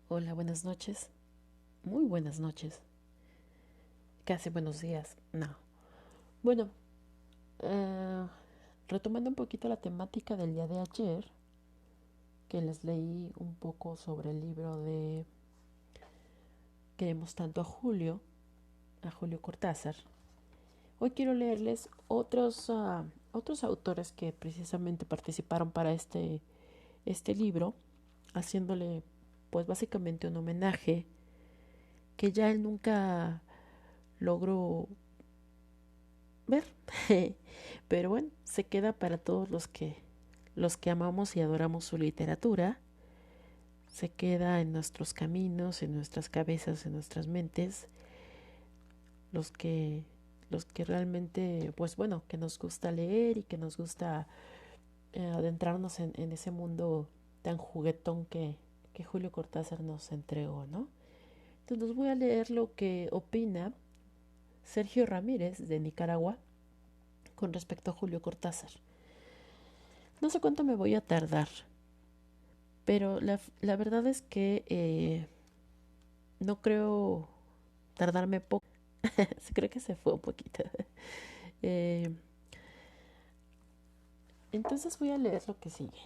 Hola, buenas noches. Muy buenas noches. Casi buenos días. No. Bueno, eh, retomando un poquito la temática del día de ayer, que les leí un poco sobre el libro de Queremos tanto a Julio Cortázar. Hoy quiero leerles otros autores que precisamente participaron para este libro, haciéndole pues básicamente un homenaje que ya él nunca logró ver. Pero bueno, se queda para todos los que amamos y adoramos su literatura. Se queda en nuestros caminos, en nuestras cabezas, en nuestras mentes, los que los que realmente, pues bueno, que nos gusta leer y que nos gusta adentrarnos en ese mundo tan juguetón que Julio Cortázar nos entregó, ¿no? Entonces voy a leer lo que opina Sergio Ramírez de Nicaragua con respecto a Julio Cortázar. No sé cuánto me voy a tardar, pero la verdad es que no creo tardarme poco. Creo que se fue un poquito. Eh, entonces voy a leer lo que sigue.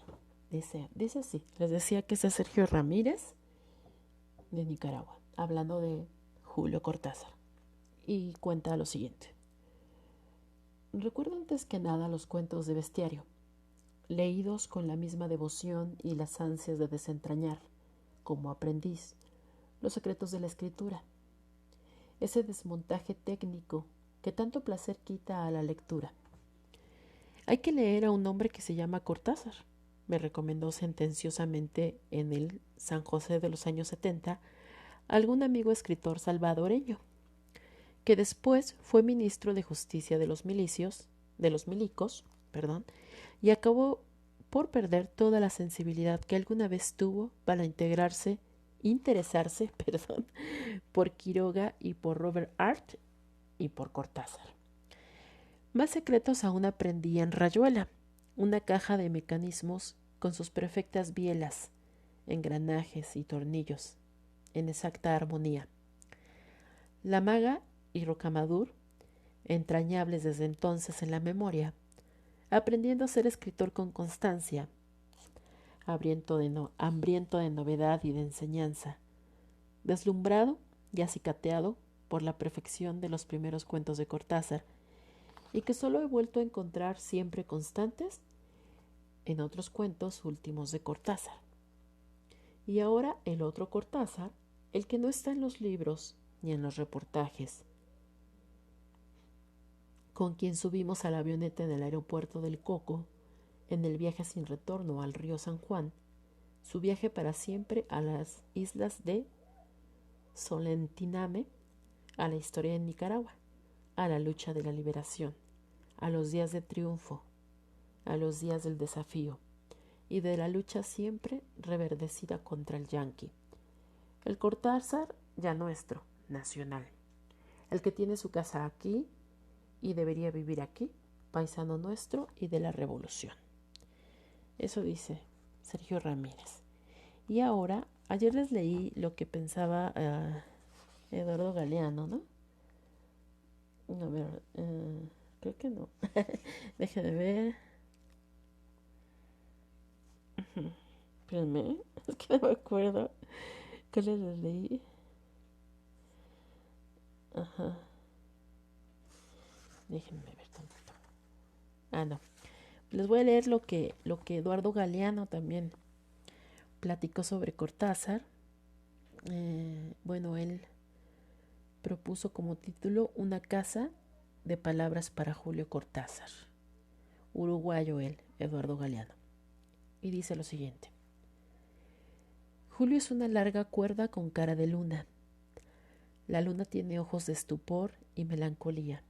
Dice así. Les decía que es de Sergio Ramírez de Nicaragua, hablando de Julio Cortázar. Y cuenta lo siguiente. Recuerdo antes que nada los cuentos de bestiario, leídos con la misma devoción y las ansias de desentrañar, como aprendiz, los secretos de la escritura, ese desmontaje técnico que tanto placer quita a la lectura. Hay que leer a un hombre que se llama Cortázar, me recomendó sentenciosamente en el San José de los años 70 algún amigo escritor salvadoreño, que después fue ministro de Justicia de los milicos, perdón, y acabó por perder toda la sensibilidad que alguna vez tuvo para interesarse, perdón, por Quiroga y por Robert Art y por Cortázar. Más secretos aún aprendí en Rayuela, una caja de mecanismos con sus perfectas bielas, engranajes y tornillos, en exacta armonía. La maga y Rocamadur, entrañables desde entonces en la memoria, aprendiendo a ser escritor con constancia, hambriento de novedad y de enseñanza, deslumbrado y acicateado por la perfección de los primeros cuentos de Cortázar, y que solo he vuelto a encontrar siempre constantes en otros cuentos últimos de Cortázar. Y ahora el otro Cortázar, el que no está en los libros ni en los reportajes, con quien subimos a la avioneta en el aeropuerto del Coco, en el viaje sin retorno al río San Juan, su viaje para siempre a las islas de Solentiname, a la historia en Nicaragua, a la lucha de la liberación, a los días de triunfo, a los días del desafío y de la lucha siempre reverdecida contra el yanqui. El Cortázar ya nuestro, nacional, el que tiene su casa aquí y debería vivir aquí, paisano nuestro y de la revolución. Eso dice Sergio Ramírez. Y ahora, ayer les leí lo que pensaba Eduardo Galeano, ¿no? A ver, creo que no. Deje de ver. Espérenme, es que no me acuerdo. ¿Qué les leí? Ajá. Déjenme ver tantito. Ah, no. Les voy a leer lo que Eduardo Galeano también platicó sobre Cortázar. Bueno, él propuso como título Una casa de palabras para Julio Cortázar. Uruguayo él, Eduardo Galeano. Y dice lo siguiente. Julio es una larga cuerda con cara de luna. La luna tiene ojos de estupor y melancolía.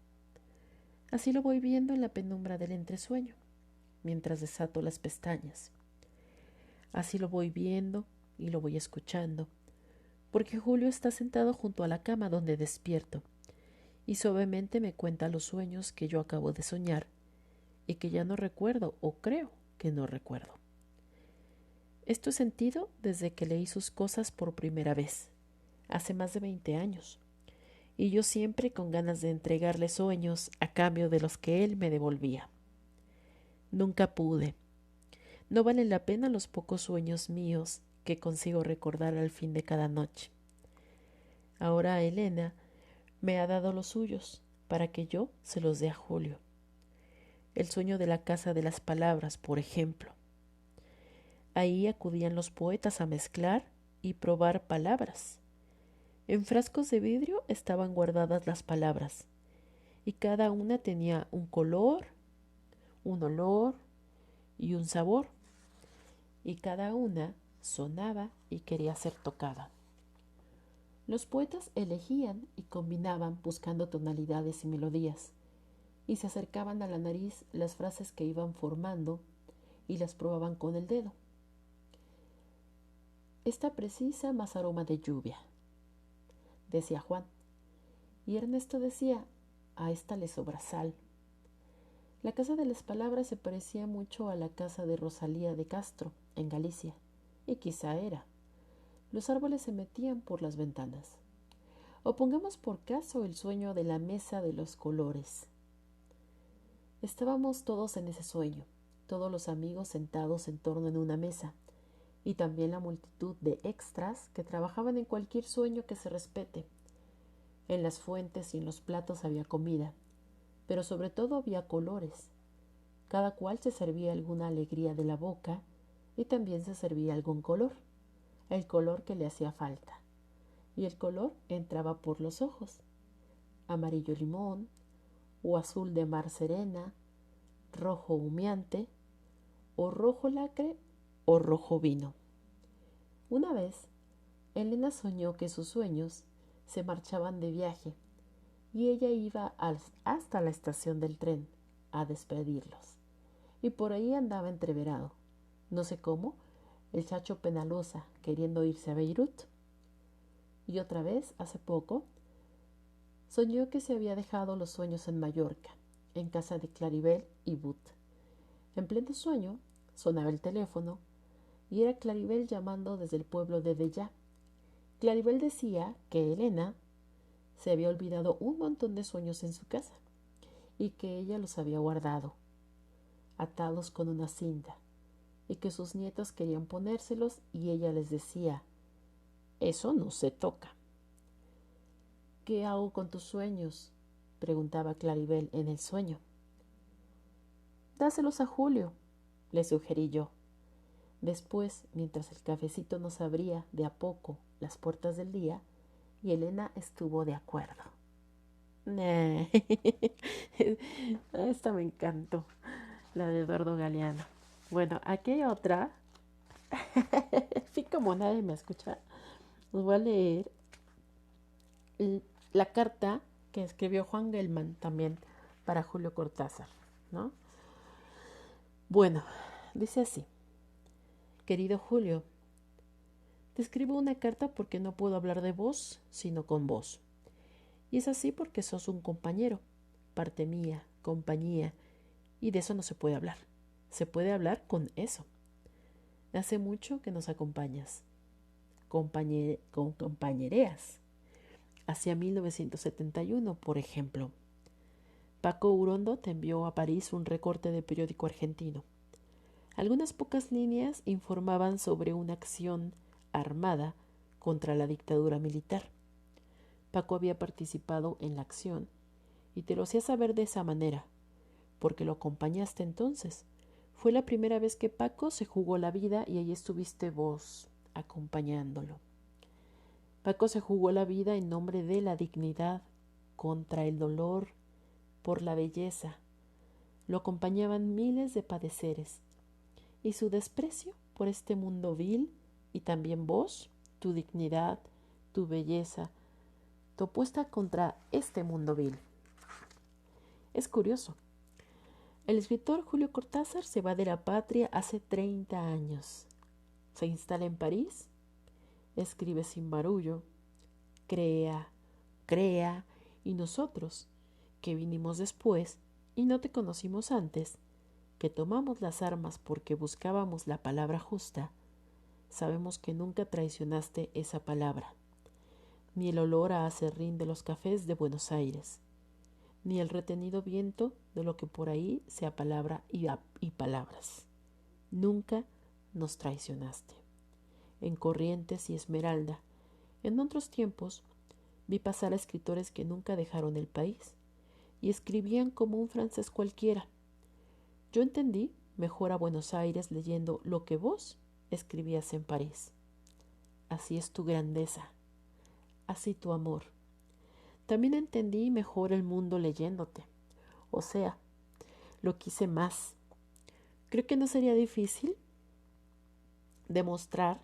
Así lo voy viendo en la penumbra del entresueño, mientras desato las pestañas. Así lo voy viendo y lo voy escuchando, porque Julio está sentado junto a la cama donde despierto, y suavemente me cuenta los sueños que yo acabo de soñar y que ya no recuerdo o creo que no recuerdo. Esto he sentido desde que leí sus cosas por primera vez, hace más de 20 años, y yo siempre con ganas de entregarle sueños a cambio de los que él me devolvía. Nunca pude. No valen la pena los pocos sueños míos que consigo recordar al fin de cada noche. Ahora Elena me ha dado los suyos para que yo se los dé a Julio. El sueño de la Casa de las Palabras, por ejemplo. Ahí acudían los poetas a mezclar y probar palabras. En frascos de vidrio estaban guardadas las palabras, y cada una tenía un color, un olor y un sabor, y cada una sonaba y quería ser tocada. Los poetas elegían y combinaban buscando tonalidades y melodías, y se acercaban a la nariz las frases que iban formando y las probaban con el dedo. Esta precisa más aroma de lluvia, decía Juan, y Ernesto decía, a esta le sobra sal. La Casa de las Palabras se parecía mucho a la casa de Rosalía de Castro, en Galicia, y quizá era. Los árboles se metían por las ventanas. O pongamos por caso el sueño de la mesa de los colores. Estábamos todos en ese sueño, todos los amigos sentados en torno en una mesa, y también la multitud de extras que trabajaban en cualquier sueño que se respete. En las fuentes y en los platos había comida, pero sobre todo había colores. Cada cual se servía alguna alegría de la boca y también se servía algún color, el color que le hacía falta. Y el color entraba por los ojos, amarillo limón, o azul de mar serena, rojo humeante, o rojo lacre, o rojo vino. Una vez, Elena soñó que sus sueños se marchaban de viaje y ella iba hasta la estación del tren a despedirlos. Y por ahí andaba entreverado, no sé cómo, el Chacho Penalosa queriendo irse a Beirut. Y otra vez, hace poco, soñó que se había dejado los sueños en Mallorca, en casa de Claribel y But. En pleno sueño, sonaba el teléfono y era Claribel llamando desde el pueblo de Dellá. Claribel decía que Elena se había olvidado un montón de sueños en su casa y que ella los había guardado, atados con una cinta, y que sus nietos querían ponérselos y ella les decía, eso no se toca. ¿Qué hago con tus sueños?, preguntaba Claribel en el sueño. Dáselos a Julio, le sugerí yo. Después, mientras el cafecito nos abría de a poco las puertas del día, y Elena estuvo de acuerdo. Esta me encantó, la de Eduardo Galeano. Bueno, aquí hay otra. Sí, como nadie me escucha, os voy a leer la carta que escribió Juan Gelman también para Julio Cortázar, ¿no? Bueno, dice así. Querido Julio, te escribo una carta porque no puedo hablar de vos, sino con vos. Y es así porque sos un compañero, parte mía, compañía, y de eso no se puede hablar. Se puede hablar con eso. Hace mucho que nos acompañas. Compañereas. Hacia 1971, por ejemplo. Paco Urondo te envió a París un recorte de periódico argentino. Algunas pocas líneas informaban sobre una acción armada contra la dictadura militar. Paco había participado en la acción y te lo hacía saber de esa manera, porque lo acompañaste entonces. Fue la primera vez que Paco se jugó la vida y ahí estuviste vos acompañándolo. Paco se jugó la vida en nombre de la dignidad, contra el dolor, por la belleza. Lo acompañaban miles de padeceres. Y su desprecio por este mundo vil, y también vos, tu dignidad, tu belleza, tu opuesta contra este mundo vil. Es curioso. El escritor Julio Cortázar se va de la patria hace 30 años. Se instala en París, escribe sin barullo, crea, y nosotros, que vinimos después y no te conocimos antes, que tomamos las armas porque buscábamos la palabra justa, sabemos que nunca traicionaste esa palabra, ni el olor a aserrín de los cafés de Buenos Aires, ni el retenido viento de lo que por ahí sea palabra y palabras. Nunca nos traicionaste. En Corrientes y Esmeralda, en otros tiempos, vi pasar a escritores que nunca dejaron el país y escribían como un francés cualquiera. Yo entendí mejor a Buenos Aires leyendo lo que vos escribías en París. Así es tu grandeza, así tu amor. También entendí mejor el mundo leyéndote. O sea, lo quise más. Creo que no sería difícil demostrar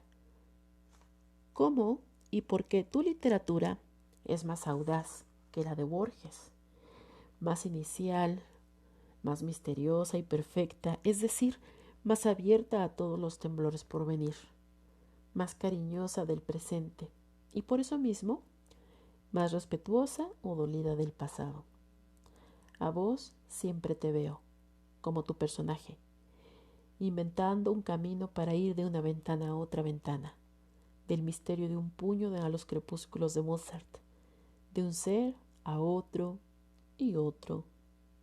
cómo y por qué tu literatura es más audaz que la de Borges, más inicial, más misteriosa y perfecta, es decir, más abierta a todos los temblores por venir, más cariñosa del presente y por eso mismo más respetuosa o dolida del pasado. A vos siempre te veo, como tu personaje, inventando un camino para ir de una ventana a otra ventana, del misterio de un puño a los crepúsculos de Mozart, de un ser a otro y otro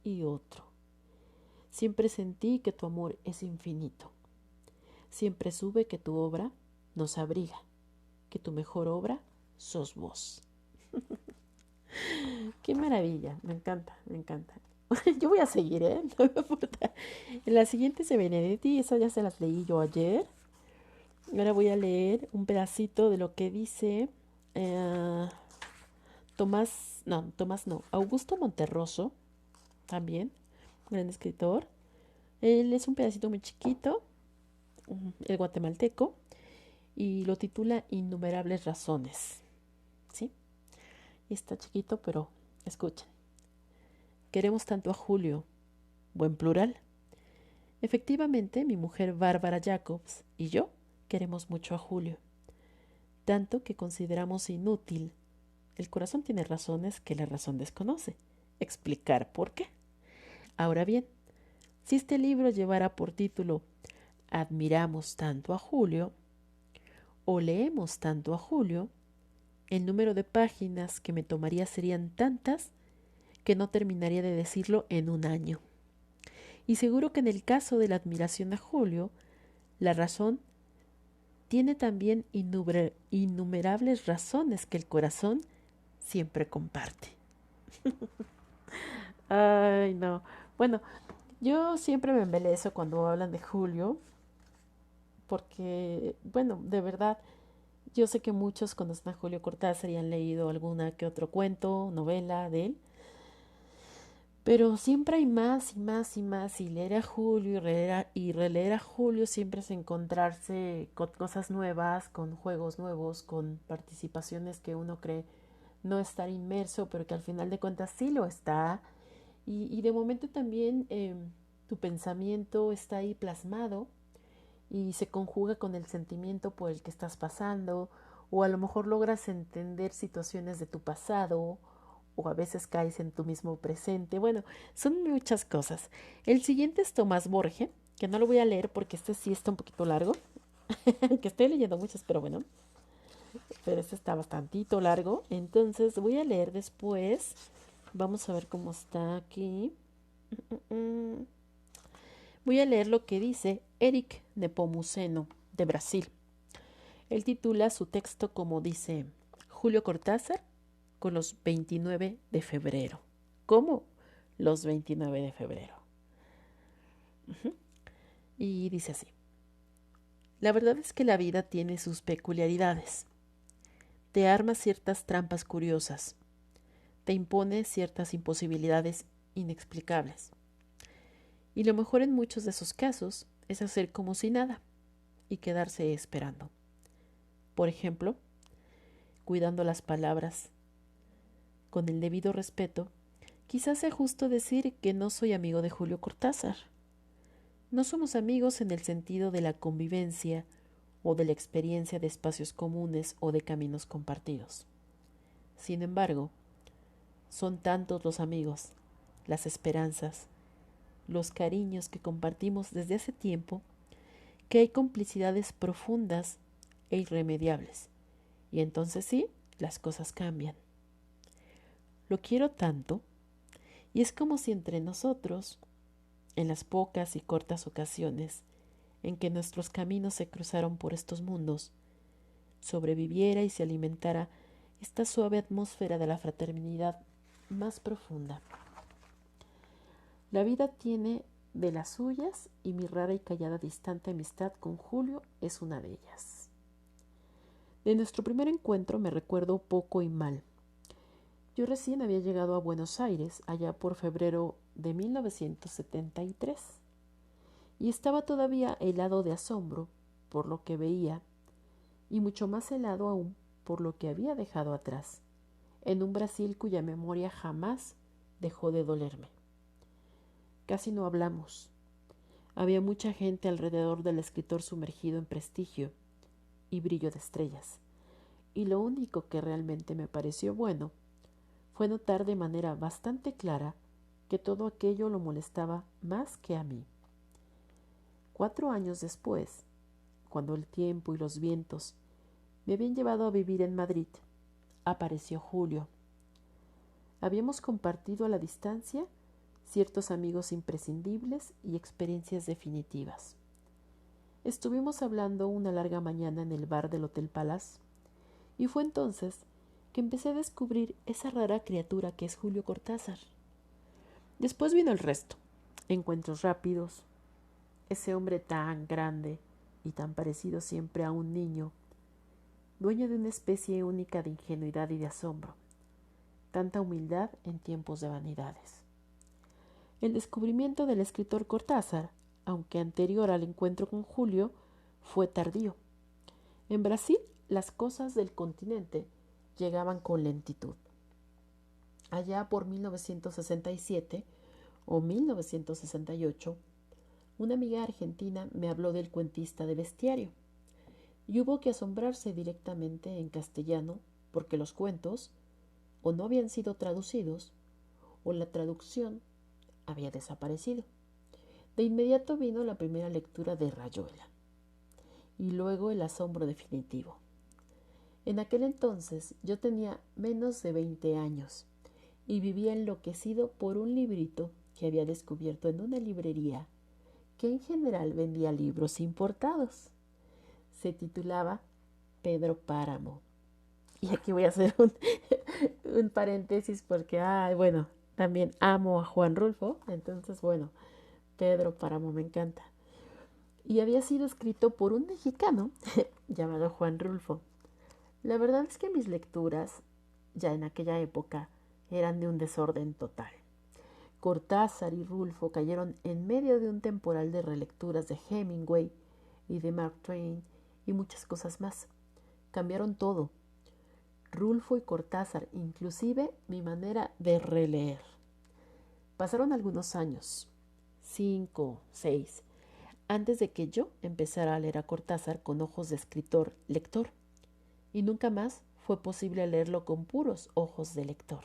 y otro. Siempre sentí que tu amor es infinito. Siempre supe que tu obra nos abriga, que tu mejor obra sos vos. Qué maravilla, me encanta, me encanta. Yo voy a seguir, ¿eh? No me importa. En la siguiente es Benedetti, esas ya se las leí yo ayer. Ahora voy a leer un pedacito de lo que dice eh, Tomás no, Augusto Monterroso, también, gran escritor. Él es un pedacito muy chiquito, el guatemalteco, y lo titula Innumerables razones, ¿sí? Y está chiquito, pero escuchen. Queremos tanto a Julio, buen plural. Efectivamente, mi mujer Bárbara Jacobs y yo queremos mucho a Julio, tanto que consideramos inútil. El corazón tiene razones que la razón desconoce. Explicar por qué. Ahora bien, si este libro llevara por título Admiramos tanto a Julio o leemos tanto a Julio, el número de páginas que me tomaría serían tantas que no terminaría de decirlo en un año. Y seguro que en el caso de la admiración a Julio, la razón tiene también innumerables razones que el corazón siempre comparte. Ay, no. Bueno, yo siempre me embelezo cuando hablan de Julio, porque, bueno, de verdad, yo sé que muchos conocen a Julio Cortázar y han leído alguna que otro cuento, novela de él, pero siempre hay más y más y más, y leer a Julio y releer a Julio siempre es encontrarse con cosas nuevas, con juegos nuevos, con participaciones que uno cree no estar inmerso, pero que al final de cuentas sí lo está. Y de momento también tu pensamiento está ahí plasmado y se conjuga con el sentimiento por el que estás pasando, o a lo mejor logras entender situaciones de tu pasado, o a veces caes en tu mismo presente. Bueno, son muchas cosas. El siguiente es Tomás Borges, que no lo voy a leer porque este sí está un poquito largo, que estoy leyendo muchos, pero bueno, pero este está bastantito largo, entonces voy a leer después. Vamos a ver cómo está aquí. Voy a leer lo que dice Eric Nepomuceno, de Brasil. Él titula su texto como dice Julio Cortázar con los 29 de febrero. ¿Cómo? Los 29 de febrero. Y dice así. La verdad es que la vida tiene sus peculiaridades. Te arma ciertas trampas curiosas. Te impone ciertas imposibilidades inexplicables. Y lo mejor en muchos de esos casos es hacer como si nada y quedarse esperando. Por ejemplo, cuidando las palabras. Con el debido respeto, quizás sea justo decir que no soy amigo de Julio Cortázar. No somos amigos en el sentido de la convivencia o de la experiencia de espacios comunes o de caminos compartidos. Sin embargo, son tantos los amigos, las esperanzas, los cariños que compartimos desde hace tiempo, que hay complicidades profundas e irremediables. Y entonces sí, las cosas cambian. Lo quiero tanto, y es como si entre nosotros, en las pocas y cortas ocasiones en que nuestros caminos se cruzaron por estos mundos, sobreviviera y se alimentara esta suave atmósfera de la fraternidad más profunda. La vida tiene de las suyas y mi rara y callada distante amistad con Julio es una de ellas. De nuestro primer encuentro me recuerdo poco y mal. Yo recién había llegado a Buenos Aires allá por febrero de 1973 y estaba todavía helado de asombro por lo que veía y mucho más helado aún por lo que había dejado atrás, en un Brasil cuya memoria jamás dejó de dolerme. Casi no hablamos. Había mucha gente alrededor del escritor sumergido en prestigio y brillo de estrellas, y lo único que realmente me pareció bueno fue notar de manera bastante clara que todo aquello lo molestaba más que a mí. 4 años después, cuando el tiempo y los vientos me habían llevado a vivir en Madrid, apareció Julio. Habíamos compartido a la distancia ciertos amigos imprescindibles y experiencias definitivas. Estuvimos hablando una larga mañana en el bar del Hotel Palace y fue entonces que empecé a descubrir esa rara criatura que es Julio Cortázar. Después vino el resto, encuentros rápidos, ese hombre tan grande y tan parecido siempre a un niño, dueño de una especie única de ingenuidad y de asombro, tanta humildad en tiempos de vanidades. El descubrimiento del escritor Cortázar, aunque anterior al encuentro con Julio, fue tardío. En Brasil, las cosas del continente llegaban con lentitud. Allá por 1967 o 1968, una amiga argentina me habló del cuentista de Bestiario, y hubo que asombrarse directamente en castellano porque los cuentos o no habían sido traducidos o la traducción había desaparecido. De inmediato vino la primera lectura de Rayuela y luego el asombro definitivo. En aquel entonces yo tenía menos de 20 años y vivía enloquecido por un librito que había descubierto en una librería que en general vendía libros importados. Se titulaba Pedro Páramo. Y aquí voy a hacer un paréntesis porque, bueno, también amo a Juan Rulfo, entonces, bueno, Pedro Páramo me encanta. Y había sido escrito por un mexicano llamado Juan Rulfo. La verdad es que mis lecturas, ya en aquella época, eran de un desorden total. Cortázar y Rulfo cayeron en medio de un temporal de relecturas de Hemingway y de Mark Twain y muchas cosas más. Cambiaron todo. Rulfo y Cortázar, inclusive mi manera de releer. Pasaron algunos años, 5, 6, antes de que yo empezara a leer a Cortázar con ojos de escritor lector, y nunca más fue posible leerlo con puros ojos de lector.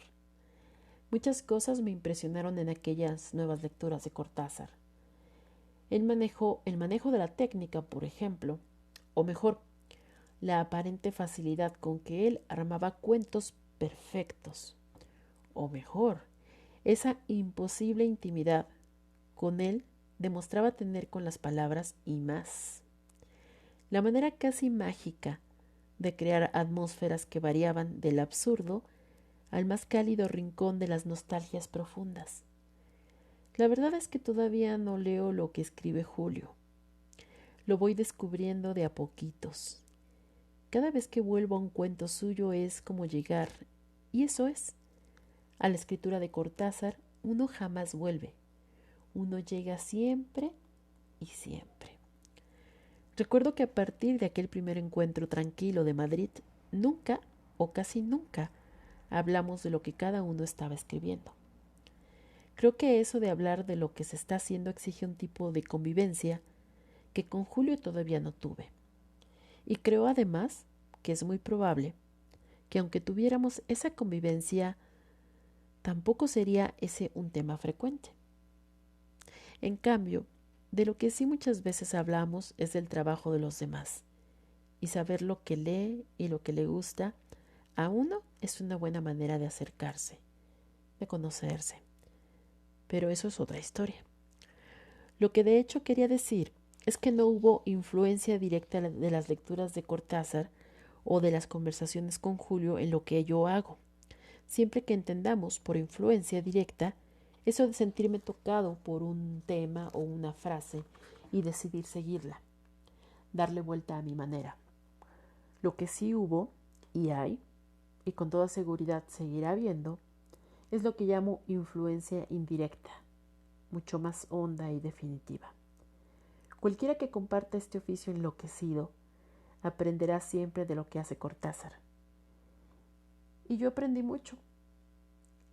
Muchas cosas me impresionaron en aquellas nuevas lecturas de Cortázar. El manejo de la técnica, por ejemplo, o mejor, la aparente facilidad con que él armaba cuentos perfectos, o mejor, esa imposible intimidad con él demostraba tener con las palabras y más. La manera casi mágica de crear atmósferas que variaban del absurdo al más cálido rincón de las nostalgias profundas. La verdad es que todavía no leo lo que escribe Julio. Lo voy descubriendo de a poquitos. Cada vez que vuelvo a un cuento suyo es como llegar, y eso es. A la escritura de Cortázar uno jamás vuelve. Uno llega siempre y siempre. Recuerdo que a partir de aquel primer encuentro tranquilo de Madrid, nunca o casi nunca hablamos de lo que cada uno estaba escribiendo. Creo que eso de hablar de lo que se está haciendo exige un tipo de convivencia que con Julio todavía no tuve. Y creo además que es muy probable que aunque tuviéramos esa convivencia, tampoco sería ese un tema frecuente. En cambio, de lo que sí muchas veces hablamos es del trabajo de los demás, y saber lo que lee y lo que le gusta a uno es una buena manera de acercarse, de conocerse. Pero eso es otra historia. Lo que de hecho quería decir es que no hubo influencia directa de las lecturas de Cortázar o de las conversaciones con Julio en lo que yo hago. Siempre que entendamos por influencia directa eso de sentirme tocado por un tema o una frase y decidir seguirla, darle vuelta a mi manera. Lo que sí hubo y hay, y con toda seguridad seguirá habiendo, es lo que llamo influencia indirecta, mucho más honda y definitiva. Cualquiera que comparta este oficio enloquecido aprenderá siempre de lo que hace Cortázar. Y yo aprendí mucho,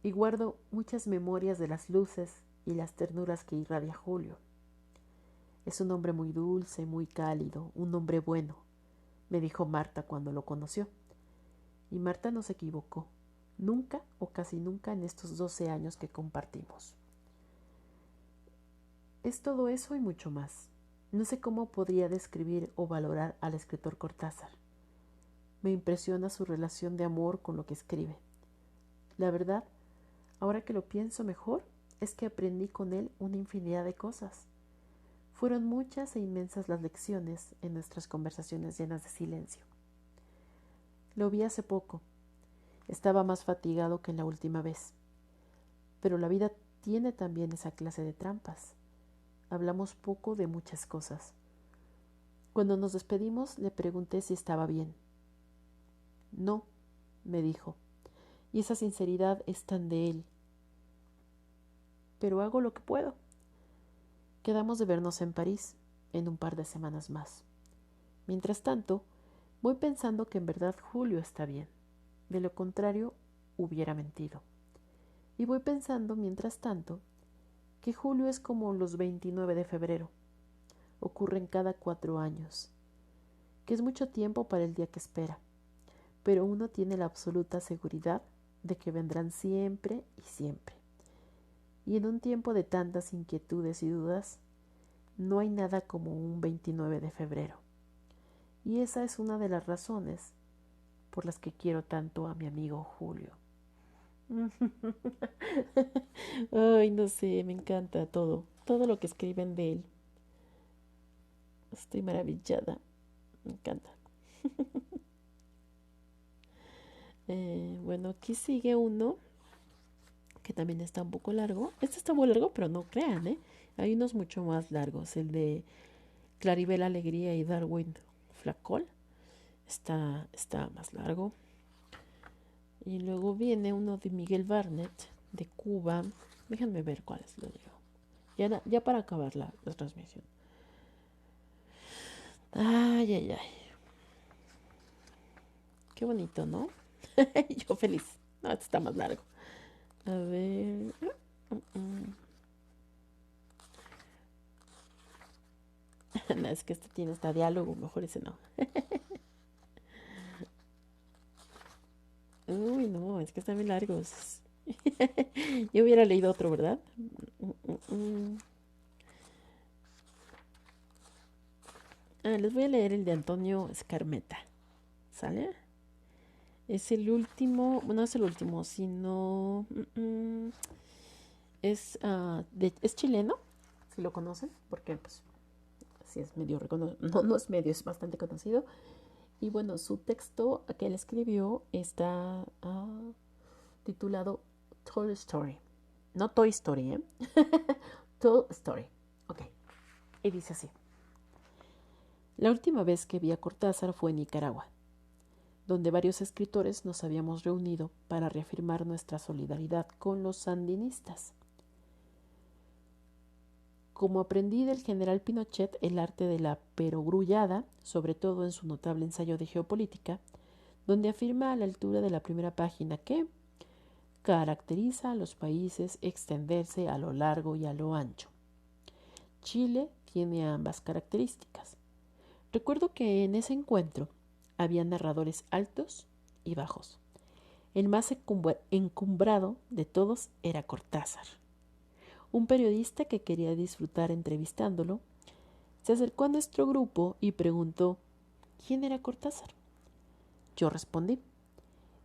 y guardo muchas memorias de las luces y las ternuras que irradia Julio. Es un hombre muy dulce, muy cálido, un hombre bueno, me dijo Marta cuando lo conoció. Y Marta no se equivocó, nunca o casi nunca en estos 12 años que compartimos. Es todo eso y mucho más. No sé cómo podría describir o valorar al escritor Cortázar. Me impresiona su relación de amor con lo que escribe. La verdad, ahora que lo pienso mejor, es que aprendí con él una infinidad de cosas. Fueron muchas e inmensas las lecciones en nuestras conversaciones llenas de silencio. Lo vi hace poco. Estaba más fatigado que en la última vez. Pero la vida tiene también esa clase de trampas. Hablamos poco de muchas cosas. Cuando nos despedimos, le pregunté si estaba bien. No, me dijo, y esa sinceridad es tan de él. Pero hago lo que puedo. Quedamos de vernos en París en un par de semanas más. Mientras tanto, voy pensando que en verdad Julio está bien. De lo contrario, hubiera mentido. Y voy pensando, mientras tanto, que Julio es como los 29 de febrero. Ocurren cada 4 años, que es mucho tiempo para el día que espera, pero uno tiene la absoluta seguridad de que vendrán siempre y siempre. Y en un tiempo de tantas inquietudes y dudas, no hay nada como un 29 de febrero. Y esa es una de las razones por las que quiero tanto a mi amigo Julio. Ay, no sé, me encanta todo lo que escriben de él. Estoy maravillada, me encanta. Bueno, aquí sigue uno que también está un poco largo. Este está muy largo, pero no crean, ¿eh? Hay unos mucho más largos. El de Claribel Alegría y Darwin Flacol está más largo. Y luego viene uno de Miguel Barnett, de Cuba. Déjenme ver cuáles lo digo. Ya para acabar la transmisión. Ay, ay, ay. Qué bonito, ¿no? Yo feliz. No, este está más largo. A ver. No, es que este tiene hasta diálogo. Mejor ese no. Uy, no, es que están muy largos. Yo hubiera leído otro, ¿verdad? Les voy a leer el de Antonio Escarmeta. ¿Sale? Es el último, bueno, no es el último, sino es chileno, si lo conocen, porque pues sí es medio reconocido, no es medio, es bastante conocido. Y bueno, su texto que él escribió está titulado Toy Story. No Toy Story, ¿eh? Toy Story. Ok. Y dice así. La última vez que vi a Cortázar fue en Nicaragua, donde varios escritores nos habíamos reunido para reafirmar nuestra solidaridad con los sandinistas. Como aprendí del general Pinochet el arte de la perogrullada, sobre todo en su notable ensayo de geopolítica, donde afirma a la altura de la primera página que caracteriza a los países extenderse a lo largo y a lo ancho. Chile tiene ambas características. Recuerdo que en ese encuentro había narradores altos y bajos. El más encumbrado de todos era Cortázar. Un periodista que quería disfrutar entrevistándolo se acercó a nuestro grupo y preguntó ¿Quién era Cortázar? Yo respondí: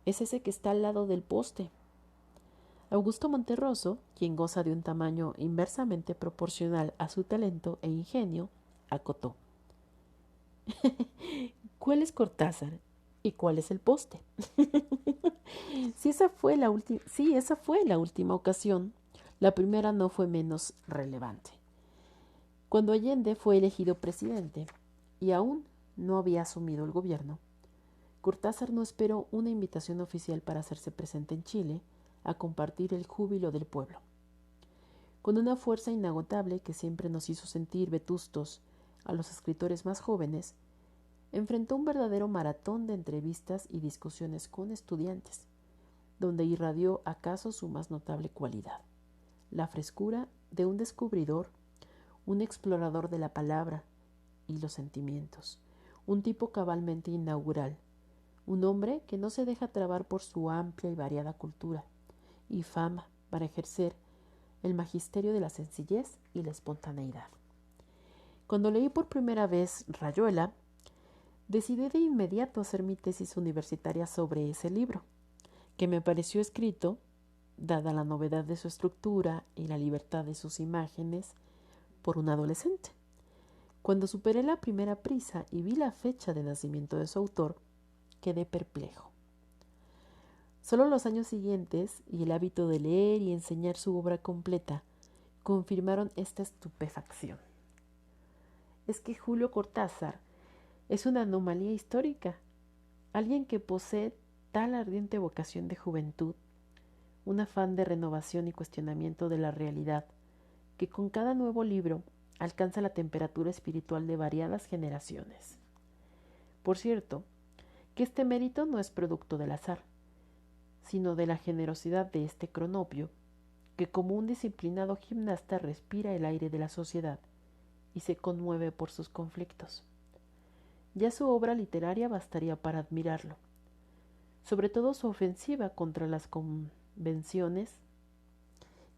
es ese que está al lado del poste. Augusto Monterroso, quien goza de un tamaño inversamente proporcional a su talento e ingenio, acotó: ¿cuál es Cortázar? ¿Y cuál es el poste? Sí, esa fue la última ocasión. La primera no fue menos relevante. Cuando Allende fue elegido presidente y aún no había asumido el gobierno, Cortázar no esperó una invitación oficial para hacerse presente en Chile a compartir el júbilo del pueblo. Con una fuerza inagotable que siempre nos hizo sentir vetustos a los escritores más jóvenes, enfrentó un verdadero maratón de entrevistas y discusiones con estudiantes, donde irradió acaso su más notable cualidad, la frescura de un descubridor, un explorador de la palabra y los sentimientos, un tipo cabalmente inaugural, un hombre que no se deja trabar por su amplia y variada cultura y fama para ejercer el magisterio de la sencillez y la espontaneidad. Cuando leí por primera vez Rayuela, decidí de inmediato hacer mi tesis universitaria sobre ese libro, que me pareció escrito, dada la novedad de su estructura y la libertad de sus imágenes, por un adolescente. Cuando superé la primera prisa y vi la fecha de nacimiento de su autor, quedé perplejo. Solo los años siguientes y el hábito de leer y enseñar su obra completa confirmaron esta estupefacción. Es que Julio Cortázar es una anomalía histórica, alguien que posee tal ardiente vocación de juventud, un afán de renovación y cuestionamiento de la realidad, que con cada nuevo libro alcanza la temperatura espiritual de variadas generaciones. Por cierto, que este mérito no es producto del azar, sino de la generosidad de este cronopio, que como un disciplinado gimnasta respira el aire de la sociedad y se conmueve por sus conflictos. Ya su obra literaria bastaría para admirarlo, sobre todo su ofensiva contra las convenciones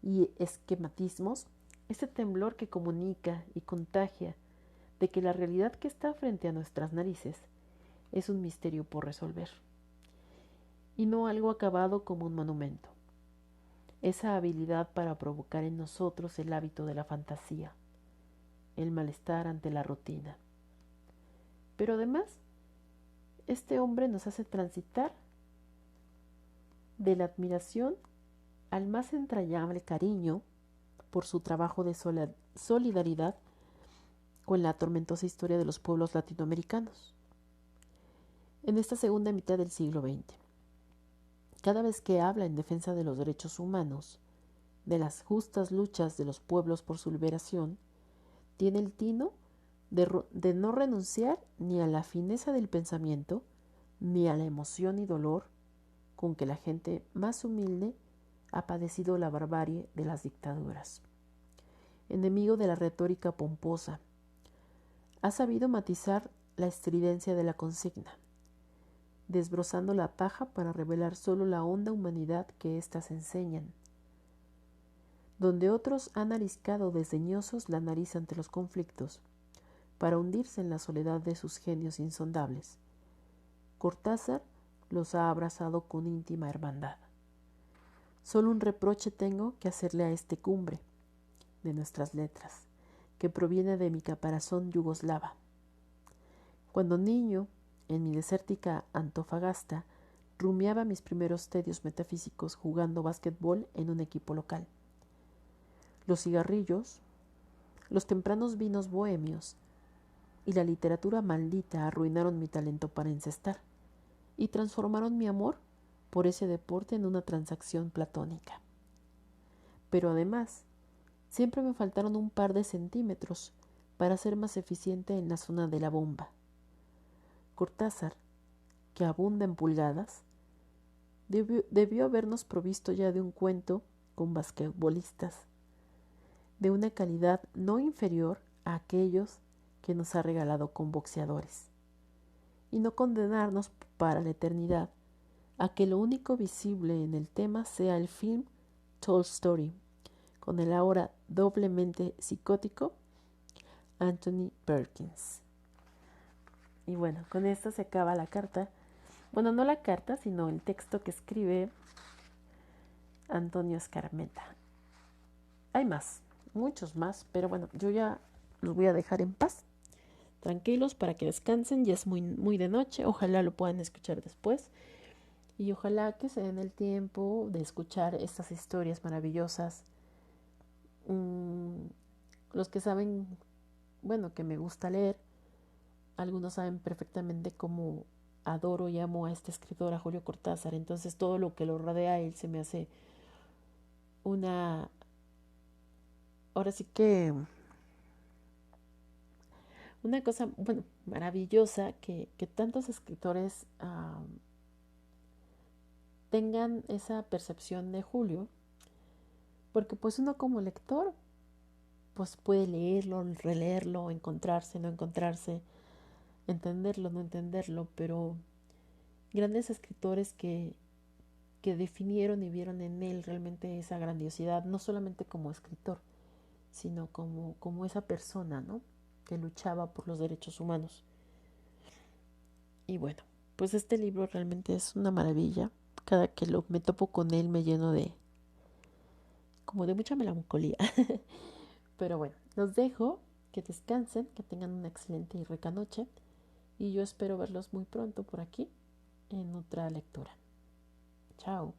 y esquematismos, ese temblor que comunica y contagia de que la realidad que está frente a nuestras narices es un misterio por resolver, y no algo acabado como un monumento. Esa habilidad para provocar en nosotros el hábito de la fantasía, el malestar ante la rutina. Pero además, este hombre nos hace transitar de la admiración al más entrañable cariño por su trabajo de solidaridad con la tormentosa historia de los pueblos latinoamericanos. En esta segunda mitad del siglo XX, cada vez que habla en defensa de los derechos humanos, de las justas luchas de los pueblos por su liberación, tiene el tino de no renunciar ni a la fineza del pensamiento, ni a la emoción y dolor con que la gente más humilde ha padecido la barbarie de las dictaduras. Enemigo de la retórica pomposa, ha sabido matizar la estridencia de la consigna, desbrozando la paja para revelar solo la honda humanidad que éstas enseñan. Donde otros han ariscado desdeñosos la nariz ante los conflictos, para hundirse en la soledad de sus genios insondables, Cortázar los ha abrazado con íntima hermandad. Solo un reproche tengo que hacerle a este cumbre de nuestras letras, que proviene de mi caparazón yugoslava. Cuando niño, en mi desértica Antofagasta, rumiaba mis primeros tedios metafísicos jugando básquetbol en un equipo local. Los cigarrillos, los tempranos vinos bohemios y la literatura maldita arruinaron mi talento para encestar y transformaron mi amor por ese deporte en una transacción platónica. Pero además, siempre me faltaron un par de centímetros para ser más eficiente en la zona de la bomba. Cortázar, que abunda en pulgadas, debió habernos provisto ya de un cuento con basquetbolistas, de una calidad no inferior a aquellos que nos ha regalado con boxeadores, y no condenarnos para la eternidad a que lo único visible en el tema sea el film Tall Story, con el ahora doblemente psicótico Anthony Perkins. Y bueno, con esto se acaba la carta. Bueno, no la carta, sino el texto que escribe Antonio Escarmenta. Hay más, muchos más, pero bueno, yo ya los voy a dejar en paz, tranquilos, para que descansen. Ya es muy de noche, ojalá lo puedan escuchar después. Y ojalá que se den el tiempo de escuchar estas historias maravillosas. Los que saben, bueno, que me gusta leer, algunos saben perfectamente cómo adoro y amo a este escritor, a Julio Cortázar. Entonces todo lo que lo rodea a él se me hace una... Ahora sí que una cosa, bueno, maravillosa que tantos escritores tengan esa percepción de Julio, porque pues uno como lector pues puede leerlo, releerlo, encontrarse, no encontrarse, entenderlo, no entenderlo, pero grandes escritores que definieron y vieron en él realmente esa grandiosidad, no solamente como escritor, sino como esa persona, ¿no? Que luchaba por los derechos humanos. Y bueno, pues este libro realmente es una maravilla. Cada que me topo con él me lleno de como de mucha melancolía. Pero bueno, los dejo, que descansen, que tengan una excelente y rica noche. Y yo espero verlos muy pronto por aquí en otra lectura. Chao.